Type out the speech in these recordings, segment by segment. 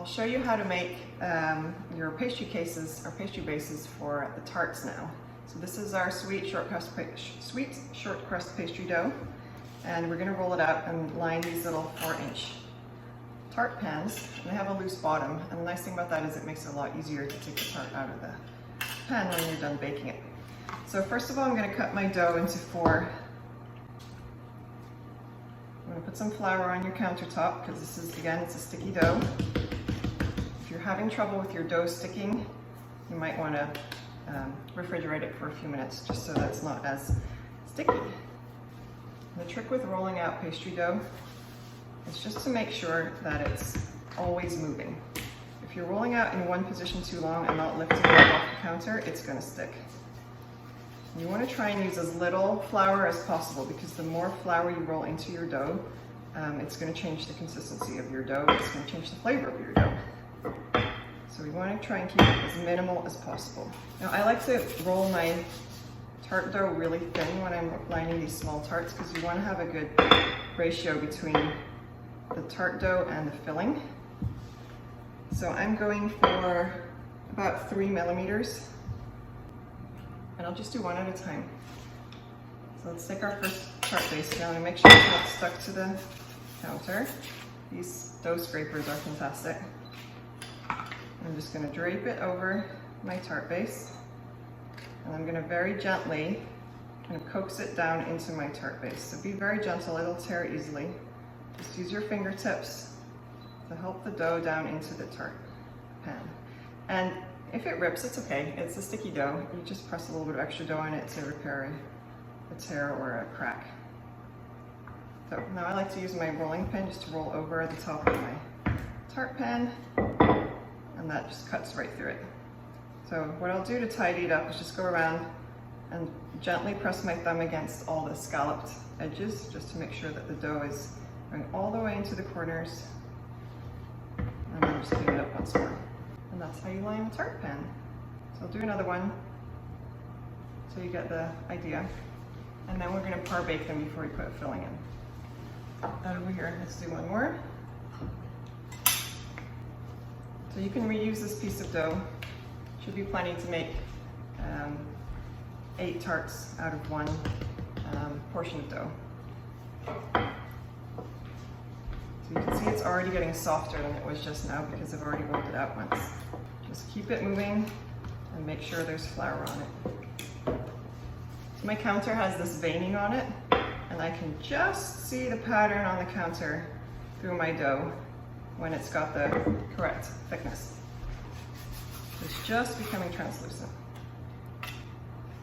show you how to make your pastry cases or pastry bases for the tarts now. So this is our sweet short crust pastry dough, and we're going to roll it out and line these little 4-inch tart pans. And they have a loose bottom, and the nice thing about that is it makes it a lot easier to take the tart out of the pan when you're done baking it. So first of all, I'm going to cut my dough into 4. I'm going to put some flour on your countertop because this is, again, it's a sticky dough. If you're having trouble with your dough sticking, you might want to refrigerate it for a few minutes just so that's not as sticky. And the trick with rolling out pastry dough is just to make sure that it's always moving. If you're rolling out in one position too long and not lifting it off the counter, it's going to stick. You want to try and use as little flour as possible because the more flour you roll into your dough, it's going to change the consistency of your dough. It's going to change the flavor of your dough. So we want to try and keep it as minimal as possible. Now I like to roll my tart dough really thin when I'm lining these small tarts because you want to have a good ratio between the tart dough and the filling. So I'm going for about 3 millimeters. And I'll just do one at a time. So let's take our first tart base now and make sure it's not stuck to the counter. These dough scrapers are fantastic. I'm just going to drape it over my tart base, and I'm going to very gently kind of coax it down into my tart base. So be very gentle, it'll tear easily. Just use your fingertips to help the dough down into the tart pan. And if it rips, it's okay. It's a sticky dough. You just press a little bit of extra dough on it to repair a tear or a crack. So now I like to use my rolling pin just to roll over the top of my tart pan, and that just cuts right through it. So what I'll do to tidy it up is just go around and gently press my thumb against all the scalloped edges just to make sure that the dough is going all the way into the corners, and then just clean it up once more. And that's how you line a tart pan. So I'll do another one so you get the idea. And then we're going to par bake them before we put filling in. Over here, let's do one more. So you can reuse this piece of dough. Should be plenty to make 8 tarts out of one portion of dough. So you can see it's already getting softer than it was just now because I've already rolled it out once. Just keep it moving and make sure there's flour on it. So my counter has this veining on it, and I can just see the pattern on the counter through my dough when it's got the correct thickness. It's just becoming translucent.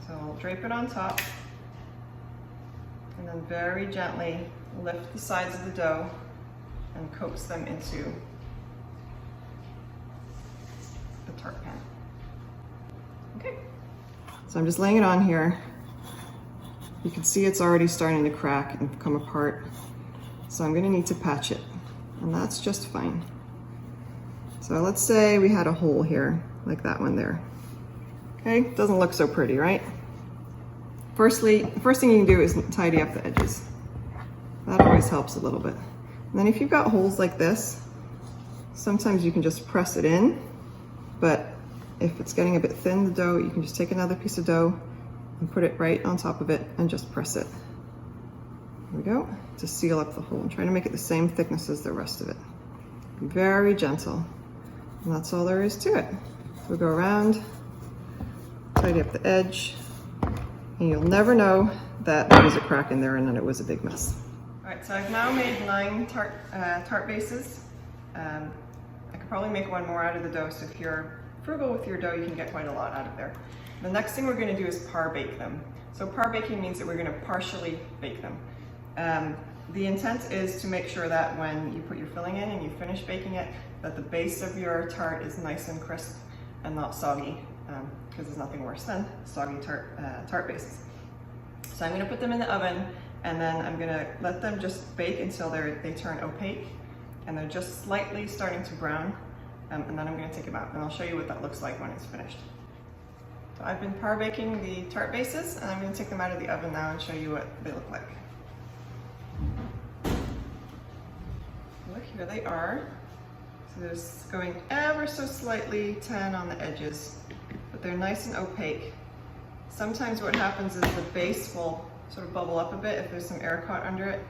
So I'll drape it on top and then very gently lift the sides of the dough and coax them into the tart pan. Okay. So I'm just laying it on here. You can see it's already starting to crack and come apart. So I'm going to need to patch it, and that's just fine. So let's say we had a hole here, like that one there. Okay, doesn't look so pretty, right? Firstly, the first thing you can do is tidy up the edges. That always helps a little bit. And then if you've got holes like this, sometimes you can just press it in, but if it's getting a bit thin, the dough, you can just take another piece of dough and put it right on top of it and just press it. There we go, to seal up the hole. I'm trying to make it the same thickness as the rest of it. Be very gentle, and that's all there is to it. So we go around, tidy up the edge, and you'll never know that there was a crack in there and that it was a big mess. All right, so I've now made 9 tart bases. I could probably make one more out of the dough, so if you're frugal with your dough, you can get quite a lot out of there. The next thing we're going to do is par bake them. So par baking means that we're going to partially bake them. The intent is to make sure that when you put your filling in and you finish baking it, that the base of your tart is nice and crisp and not soggy, because there's nothing worse than soggy tart bases. So I'm going to put them in the oven, and then I'm going to let them just bake until they turn opaque and they're just slightly starting to brown, and then I'm going to take them out and I'll show you what that looks like when it's finished. So I've been par baking the tart bases, and I'm going to take them out of the oven now and show you what they look like. Look, here they are. So just going ever so slightly tan on the edges, but they're nice and opaque. Sometimes what happens is the base will sort of bubble up a bit if there's some air caught under it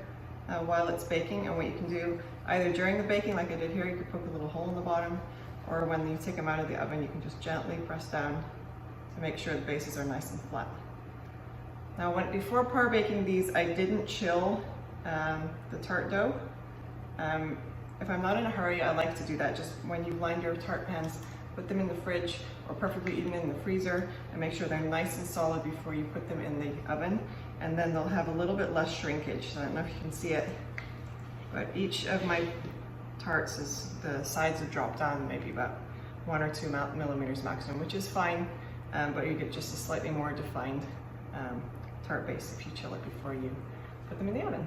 while it's baking. And what you can do either during the baking, like I did here, you could poke a little hole in the bottom, or when you take them out of the oven, you can just gently press down to make sure the bases are nice and flat. Now, before par baking these, I didn't chill the tart dough. If I'm not in a hurry, I like to do that. Just when you've lined your tart pans, put them in the fridge, or preferably even in the freezer, and make sure they're nice and solid before you put them in the oven. And then they'll have a little bit less shrinkage. So I don't know if you can see it, but each of my tarts the sides have dropped down maybe about 1 or 2 millimeters maximum, which is fine, but you get just a slightly more defined tart base if you chill it before you put them in the oven.